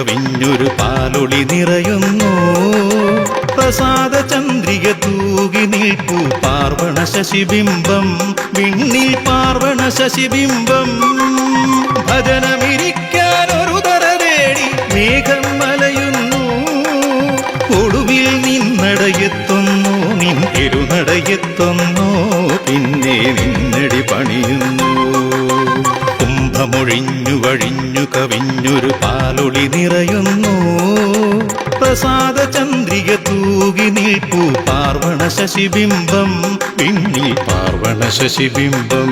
കവിഞ്ഞൊരു പാലൊളി നിറയുന്നു. പ്രസാദ ചന്ദ്രിക തൂകി നിൽപ്പു പാർവണ ശശിബിംബം, വിണ്ണിൽ പാർവണ ശശിബിംബം. ഭജനമിരിക്കാനൊരു തറ തേടി മേഘം മലയുന്നു. ഒടുവിൽ നിന്നടയെത്തുന്നു, നിൻ തിരുനടയെത്തുന്നു, പിന്നെ നിന്നടി പണിയുന്നു. കുംഭമൊഴിഞ്ഞു വഴിഞ്ഞു കവിഞ്ഞൊരു പാലൊളി നിറയുന്നു. പ്രസാദ ചന്ദ്രിക തൂകി നിൽപ്പു പാർവണ ശശിബിംബം, വിണ്ണിൽ പാർവണ ശശിബിംബം.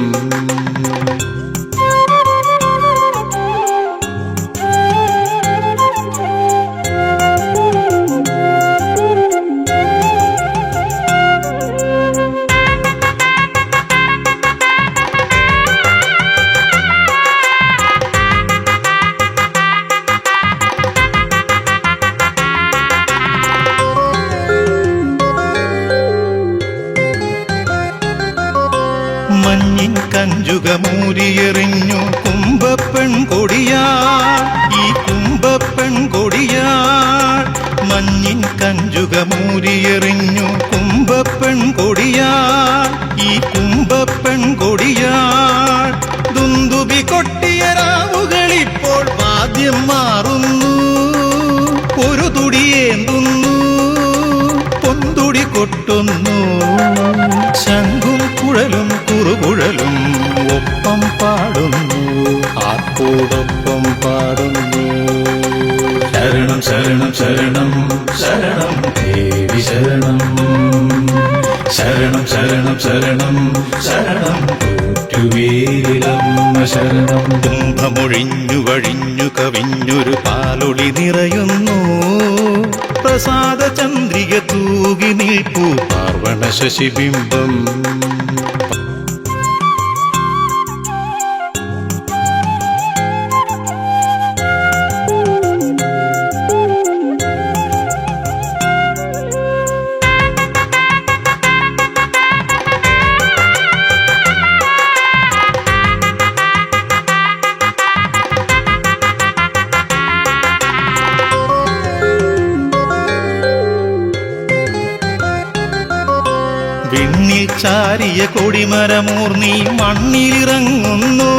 മഞ്ഞിൻ കഞ്ചുകമൂരിയെറിഞ്ഞു കുംഭപ്പെൺ കൊടിയാൾ, ഈ കുംഭപ്പെൺ കൊടിയാൾ. മഞ്ഞിൻ കഞ്ചുകമൂരിയെറിഞ്ഞു കുംഭപ്പെൺ കൊടിയാൾ, ഈ കുംഭപ്പെൺ കൊടിയാൾ. ദുന്ദുബി കൊട്ടിയ രാവുകളിപ്പോൾ വാദ്യം മാറുന്നു. ഒരു തുടിയേന്തുന്നു, പൊന്തുടി കൊട്ടുന്നു. ശംഖും കുഴലും കുറുകുഴലും ഒപ്പം പാടുന്നു, ആർപ്പോടൊപ്പം പാടുന്നു. ശരണം ശരണം ശരണം ശരണം ദേവി ശരണം, ശരണം ശരണം ശരണം ശരണം കൂറ്റുവേലിലമ്മ ശരണം. കുംഭമൊഴിഞ്ഞു വഴിഞ്ഞു കവിഞ്ഞൊരു പാലൊളി നിറയുന്നു. പ്രസാദ ചന്ദ്രിക തൂകി നിൽപ്പു പാർവണ ശശിബിംബം. വിണ്ണിൽ ചാരിയ കൊടിമരമൂർന്നി മണ്ണിലിറങ്ങുന്നു,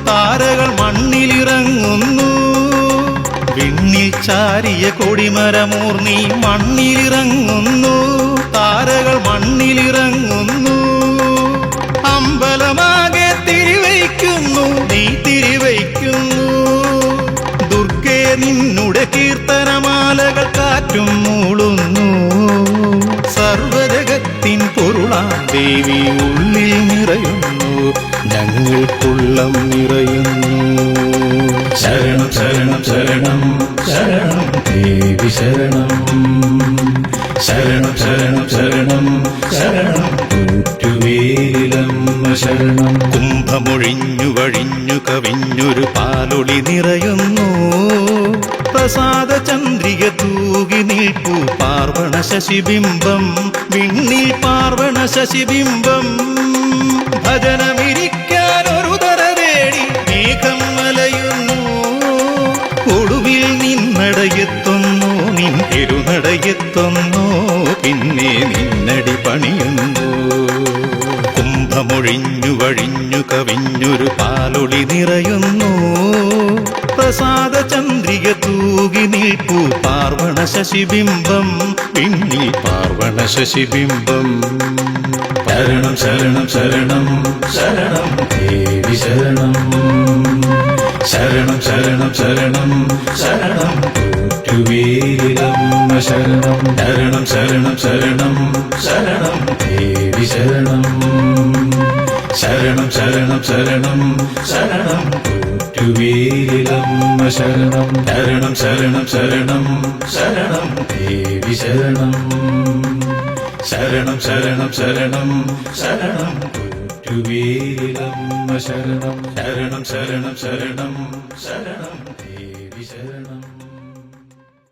താരകൾ മണ്ണിലിറങ്ങുന്നു. വിണ്ണിൽ ചാരിയ കൊടിമരമൂർന്നി മണ്ണിലിറങ്ങുന്നു, താരകൾ മണ്ണിലിറങ്ങുന്നു. അമ്പലമാകെ തിരിവയ്ക്കുന്നു, നീ തിരിവയ്ക്കുന്നു. ദുർഗേ നിന്നുടെ കീർത്തനമാലകൾ കാറ്റും മൂളുന്നു. സർവജഗത്തിൻ പൊരുളാം ദേവി ഉള്ളിൽ നിറയുന്നു, ഞങ്ങൾക്കുള്ളം നിറയുന്നു. ശരണം ശരണം ശരണം ശരണം ദേവി ശരണം, ശരണം ശരണം ശരണം ശരണം കൂറ്റുവേലിലമ്മ ശരണം. കുംഭമൊഴിഞ്ഞു വഴിഞ്ഞു കവിഞ്ഞൊരു പാലൊളി നിറയുന്നു. പ്രസാദ ചന്ദ്രിക തൂകി നിൽപ്പു പാർവണ ശശിബിംബം, വിണ്ണിൽ പാർവണ ശശിബിംബം. ഭജനമിരിക്കാനൊരു തറ തേടി മേഘം മലയുന്നു. ഒടുവിൽ നിന്നടയെത്തുന്നു, നിൻ തിരുനടയെത്തുന്നു, പിന്നെ നിന്നടി പണിയുന്നു. കുംഭമൊഴിഞ്ഞു വഴിഞ്ഞു കവിഞ്ഞൊരു പാലൊളി നിറയുന്നു. പ്രസാദ ചന്ദ്രിക തൂകി നിൽപ്പു പാർവണ ശശിബിംബം, വിണ്ണിൽ പാർവണ ശശിബിംബം. ശരണം ശരണം ശരണം ശരണം ദേവി ശരണം, ശരണം ശരണം ശരണം ശരണം കൂറ്റുവേലിലമ്മ ശരണം. ശരണം ശരണം ശരണം ശരണം ദേവി ശരണം, ശരണം ശരണം ശരണം ശരണം കൂറ്റുവേലിലമ്മ ശരണം. ശരണം ശരണം ശരണം ശരണം ദേവി ശരണം, ശരണം ശരണം ശരണം ശരണം കൂറ്റുവേലിലമ്മ ശരണം. ശരണം ശരണം ശരണം ശരണം ദേവി ശരണം.